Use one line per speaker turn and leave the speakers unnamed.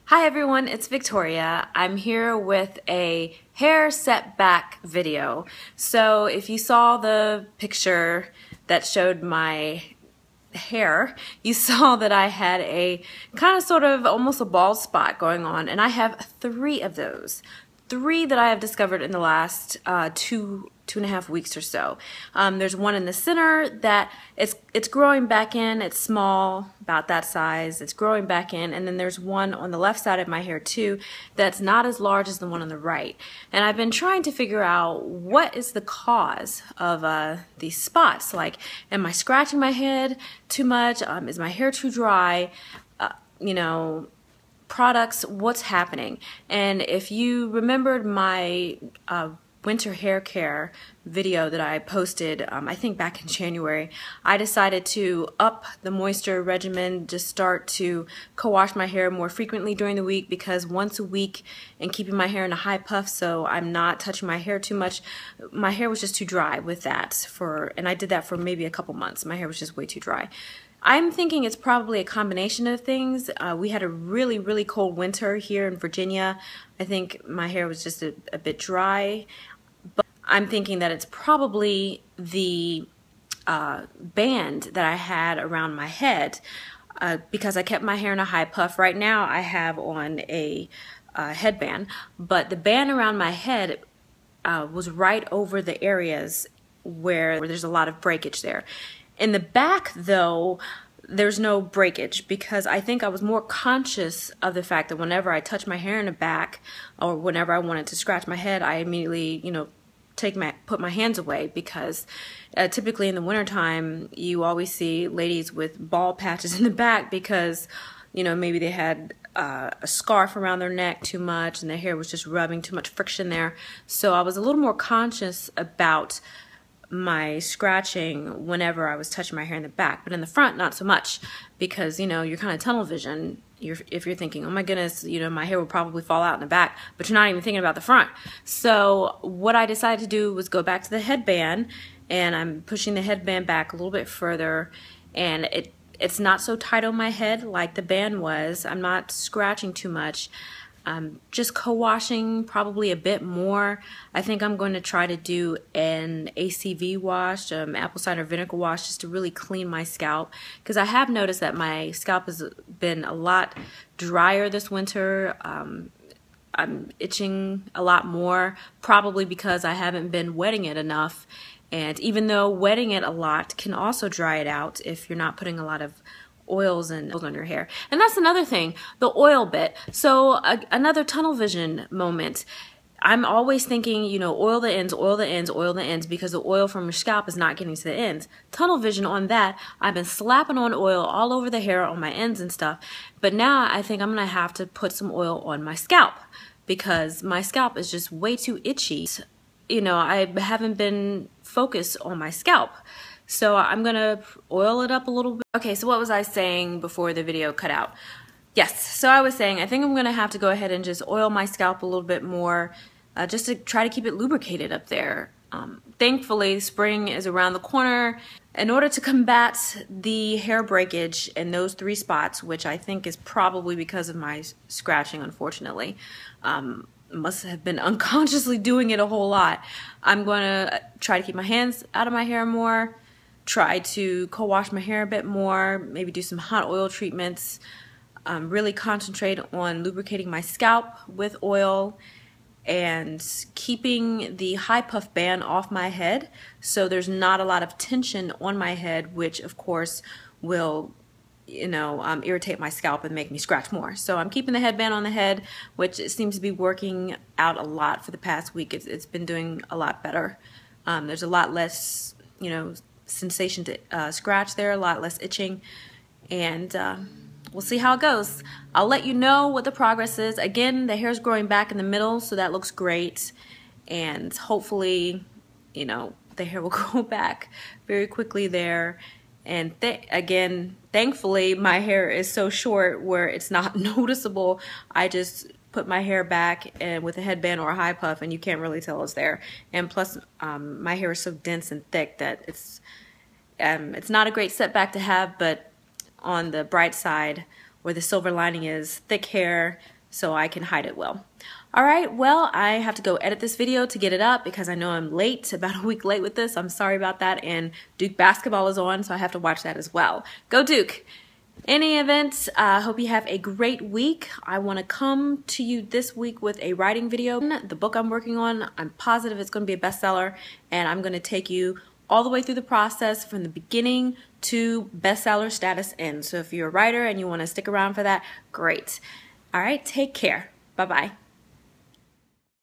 Hi everyone, it's Victoria. I'm here with a hair setback video. So if you saw the picture that showed my hair, you saw that I had a kind of sort of almost a bald spot going on, and I have 3 of those. 3 that I have discovered in the last two and a half weeks or so. There's one in the center that it's growing back in. It's small, about that size. It's growing back in, and then there's one on the left side of my hair too that's not as large as the one on the right. And I've been trying to figure out what is the cause of these spots. Like, am I scratching my head too much? Is my hair too dry? Products, what's happening? And if you remembered my winter hair care video that I posted, I think back in January, I decided to up the moisture regimen, just start to co-wash my hair more frequently during the week, because once a week and keeping my hair in a high puff so I'm not touching my hair too much, my hair was just too dry with that and I did that for maybe a couple months. My hair was just way too dry. I'm thinking it's probably a combination of things. We had a really, really cold winter here in Virginia. I think my hair was just a bit dry. But I'm thinking that it's probably the band that I had around my head because I kept my hair in a high puff. Right now I have on a headband, but the band around my head was right over the areas where there's a lot of breakage there. In the back, though, there's no breakage, because I think I was more conscious of the fact that whenever I touch my hair in the back, or whenever I wanted to scratch my head, I immediately, put my hands away, because typically in the wintertime, you always see ladies with bald patches in the back because, maybe they had a scarf around their neck too much and their hair was just rubbing too much friction there. So I was a little more conscious about my scratching whenever I was touching my hair in the back, but in the front not so much, because you're kind of tunnel vision. If you're thinking, oh my goodness, my hair will probably fall out in the back, but you're not even thinking about the front. So what I decided to do was go back to the headband, and I'm pushing the headband back a little bit further, and it's not so tight on my head like the band was. I'm not scratching too much. Just co-washing probably a bit more. I think I'm going to try to do an ACV wash, apple cider vinegar wash, just to really clean my scalp, because I have noticed that my scalp has been a lot drier this winter. I'm itching a lot more, probably because I haven't been wetting it enough. And even though wetting it a lot can also dry it out if you're not putting a lot of oils and on your hair. And that's another thing, the oil bit. So another tunnel vision moment. I'm always thinking, oil the ends, oil the ends, oil the ends, because the oil from your scalp is not getting to the ends. Tunnel vision on that, I've been slapping on oil all over the hair on my ends and stuff. But now I think I'm gonna have to put some oil on my scalp, because my scalp is just way too itchy. I haven't been focused on my scalp. So I'm gonna oil it up a little bit. Okay, so what was I saying before the video cut out? Yes, so I was saying I think I'm gonna have to go ahead and just oil my scalp a little bit more, just to try to keep it lubricated up there. Thankfully, spring is around the corner. In order to combat the hair breakage in those 3 spots, which I think is probably because of my scratching, unfortunately, must have been unconsciously doing it a whole lot, I'm gonna try to keep my hands out of my hair more, try to co-wash my hair a bit more, maybe do some hot oil treatments, really concentrate on lubricating my scalp with oil and keeping the high puff band off my head so there's not a lot of tension on my head, which of course will irritate my scalp and make me scratch more. So I'm keeping the headband on the head, which seems to be working out a lot for the past week. It's been doing a lot better. There's a lot less, sensation to scratch there, a lot less itching, and we'll see how it goes. I'll let you know what the progress is. Again, the hair's growing back in the middle, so that looks great, and hopefully, the hair will grow back very quickly there. And again, thankfully, my hair is so short where it's not noticeable. I just put my hair back and with a headband or a high puff, and you can't really tell it's there. And plus, my hair is so dense and thick that it's not a great setback to have, but on the bright side, where the silver lining is thick hair, so I can hide it well. Alright, well, I have to go edit this video to get it up because I know I'm late, about a week late with this. I'm sorry about that, and Duke basketball is on, so I have to watch that as well. Go Duke! Any events, I hope you have a great week. I want to come to you this week with a writing video. The book I'm working on, I'm positive it's going to be a bestseller, and I'm going to take you all the way through the process from the beginning to bestseller status end. So if you're a writer and you want to stick around for that, great. All right, take care. Bye-bye.